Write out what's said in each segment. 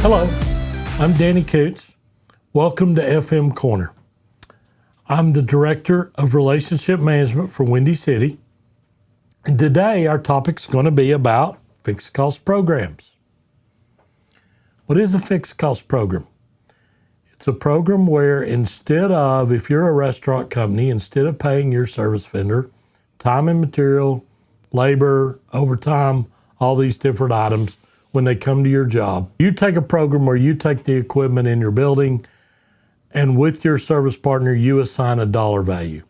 Hello, I'm Danny Koontz. Welcome to FM Corner. I'm the Director of Relationship Management for Windy City. And today our topic's going to be about fixed cost programs. What is a fixed cost program? It's a program where instead of, if you're a restaurant company, instead of paying your service vendor time and material, labor, overtime, all these different items when they come to your job, you take a program where you take the equipment in your building and with your service partner, you assign a dollar value.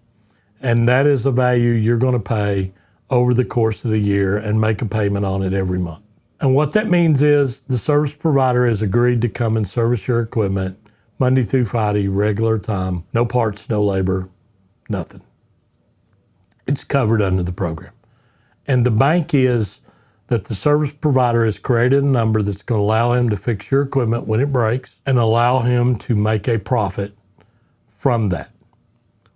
And that is a value you're going to pay over the course of the year and make a payment on it every month. And what that means is the service provider has agreed to come and service your equipment Monday through Friday, regular time, no parts, no labor, nothing. It's covered under the program. And the bank is that the service provider has created a number that's going to allow him to fix your equipment when it breaks and allow him to make a profit from that.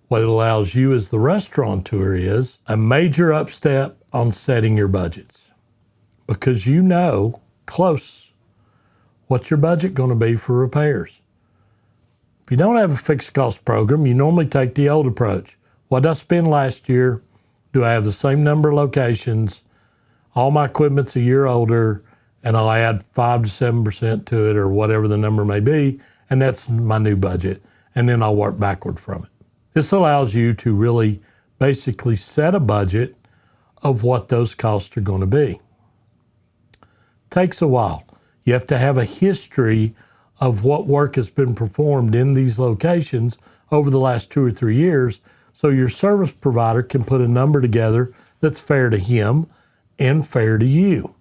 What it allows you as the restaurateur is a major upstep on setting your budgets, because you know close what's your budget going to be for repairs. If you don't have a fixed cost program, you normally take the old approach. What did I spend last year? Do I have the same number of locations? All my equipment's a year older, and I'll add 5 to 7% to it or whatever the number may be, and that's my new budget, and then I'll work backward from it. This allows you to really basically set a budget of what those costs are going to be. Takes a while. You have to have a history of what work has been performed in these locations over the last 2 or 3 years, so your service provider can put a number together that's fair to him and fair to you.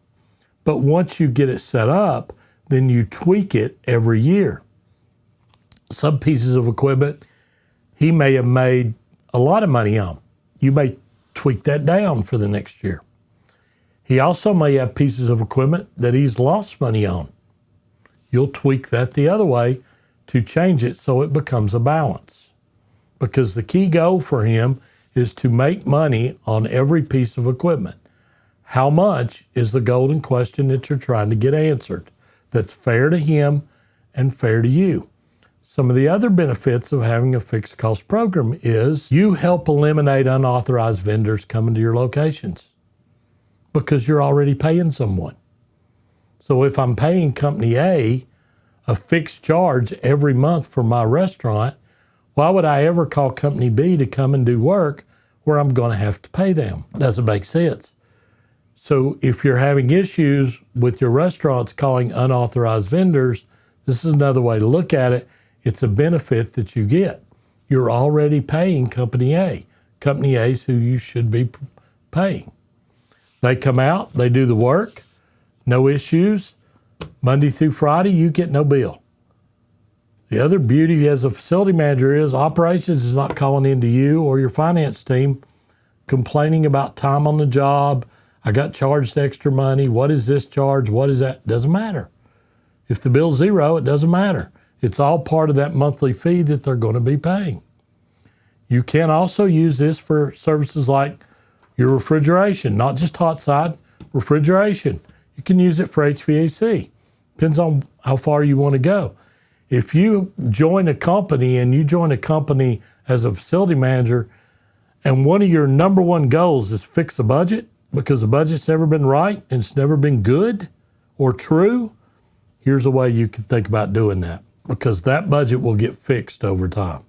But once you get it set up, then you tweak it every year. Some pieces of equipment he may have made a lot of money on. You may tweak that down for the next year. He also may have pieces of equipment that he's lost money on. You'll tweak that the other way to change it so it becomes a balance. Because the key goal for him is to make money on every piece of equipment. How much is the golden question that you're trying to get answered that's fair to him and fair to you? Some of the other benefits of having a fixed cost program is you help eliminate unauthorized vendors coming to your locations because you're already paying someone. So if I'm paying Company A a fixed charge every month for my restaurant, why would I ever call Company B to come and do work where I'm going to have to pay them? Doesn't make sense. So if you're having issues with your restaurants calling unauthorized vendors, this is another way to look at it. It's a benefit that you get. You're already paying Company A. Company A is who you should be paying. They come out, they do the work, no issues. Monday through Friday, you get no bill. The other beauty as a facility manager is operations is not calling into you or your finance team complaining about time on the job. I got charged extra money. What is this charge? What is that? Doesn't matter. If the bill's zero, it doesn't matter. It's all part of that monthly fee that they're going to be paying. You can also use this for services like your refrigeration, not just hot side, refrigeration. You can use it for HVAC. Depends on how far you want to go. If you join a company and you join a company as a facility manager and one of your number one goals is fix the budget because the budget's never been right and it's never been good or true, here's a way you can think about doing that because that budget will get fixed over time.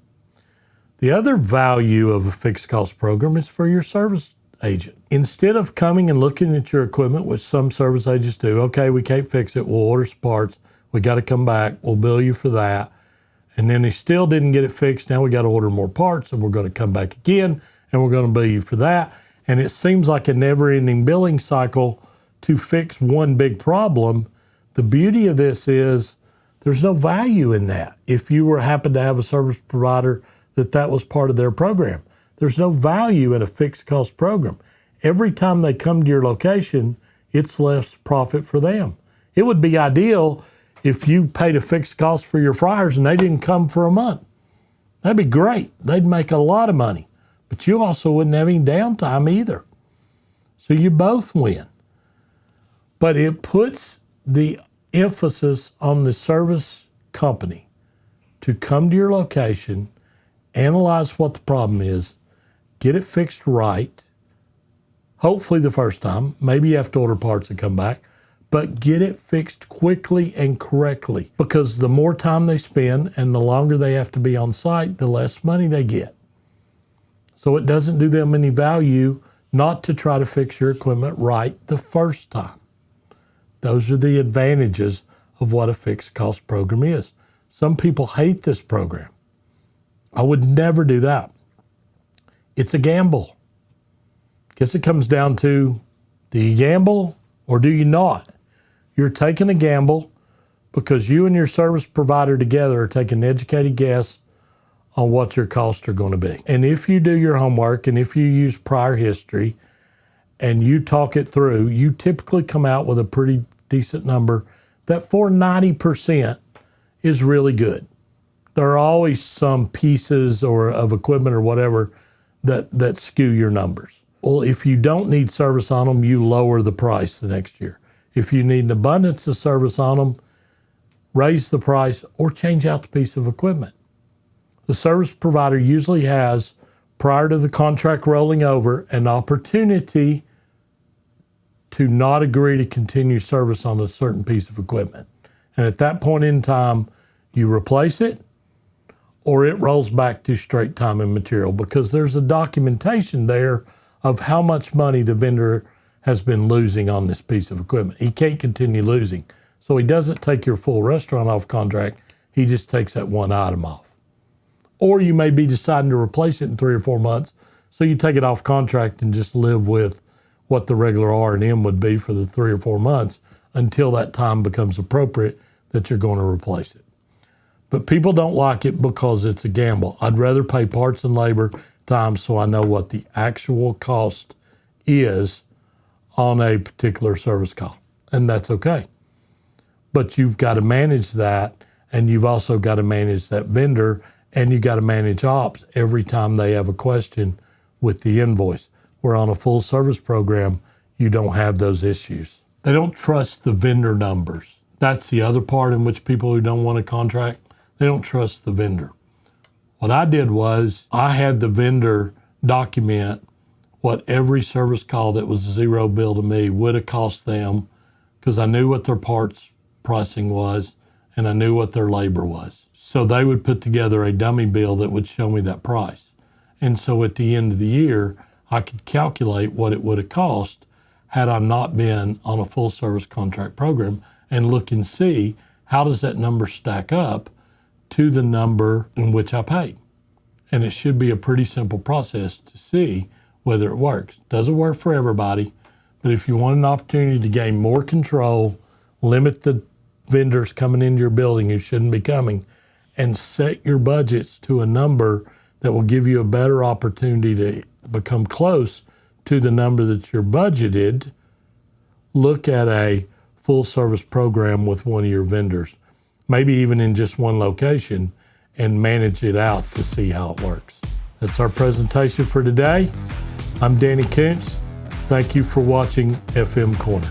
The other value of a fixed cost program is for your service agent. Instead of coming and looking at your equipment, which some service agents do, okay, we can't fix it, we'll order some parts, we got to come back, we'll bill you for that. And then they still didn't get it fixed, now we got to order more parts and we're going to come back again and we're going to bill you for that. And it seems like a never-ending billing cycle to fix one big problem. The beauty of this is there's no value in that. If you happen to have a service provider that was part of their program, there's no value in a fixed cost program. Every time they come to your location, it's less profit for them. It would be ideal if you paid a fixed cost for your fryers and they didn't come for a month. That'd be great. They'd make a lot of money. But you also wouldn't have any downtime either. So you both win. But it puts the emphasis on the service company to come to your location, analyze what the problem is, get it fixed right, hopefully the first time. Maybe you have to order parts that come back, but get it fixed quickly and correctly, because the more time they spend and the longer they have to be on site, the less money they get. So it doesn't do them any value not to try to fix your equipment right the first time. Those are the advantages of what a fixed cost program is. Some people hate this program. I would never do that. It's a gamble. Guess it comes down to, do you gamble or do you not? You're taking a gamble because you and your service provider together are taking an educated guess on what your costs are going to be. And if you do your homework and if you use prior history and you talk it through, you typically come out with a pretty decent number that for 90% is really good. There are always some pieces or of equipment or whatever that skew your numbers. Well, if you don't need service on them, you lower the price the next year. If you need an abundance of service on them, raise the price or change out the piece of equipment. The service provider usually has, prior to the contract rolling over, an opportunity to not agree to continue service on a certain piece of equipment. And at that point in time, you replace it or it rolls back to straight time and material, because there's a documentation there of how much money the vendor has been losing on this piece of equipment. He can't continue losing. So he doesn't take your full restaurant off contract. He just takes that one item off. Or you may be deciding to replace it in 3 or 4 months. So you take it off contract and just live with what the regular R&M would be for the 3 or 4 months until that time becomes appropriate that you're going to replace it. But people don't like it because it's a gamble. I'd rather pay parts and labor time so I know what the actual cost is on a particular service call. And that's okay. But you've got to manage that, and you've also got to manage that vendor, and you've got to manage ops every time they have a question with the invoice. Where on a full service program, you don't have those issues. They don't trust the vendor numbers. That's the other part in which people who don't want a contract, they don't trust the vendor. What I did was I had the vendor document what every service call that was zero bill to me would have cost them, because I knew what their parts pricing was and I knew what their labor was. So they would put together a dummy bill that would show me that price. And so at the end of the year, I could calculate what it would have cost had I not been on a full service contract program, and look and see how does that number stack up to the number in which I paid. And it should be a pretty simple process to see whether it works. Doesn't work for everybody, but if you want an opportunity to gain more control, limit the vendors coming into your building who shouldn't be coming, and set your budgets to a number that will give you a better opportunity to become close to the number that you're budgeted, look at a full service program with one of your vendors, maybe even in just one location, and manage it out to see how it works. That's our presentation for today. I'm Danny Koontz. Thank you for watching FM Corner.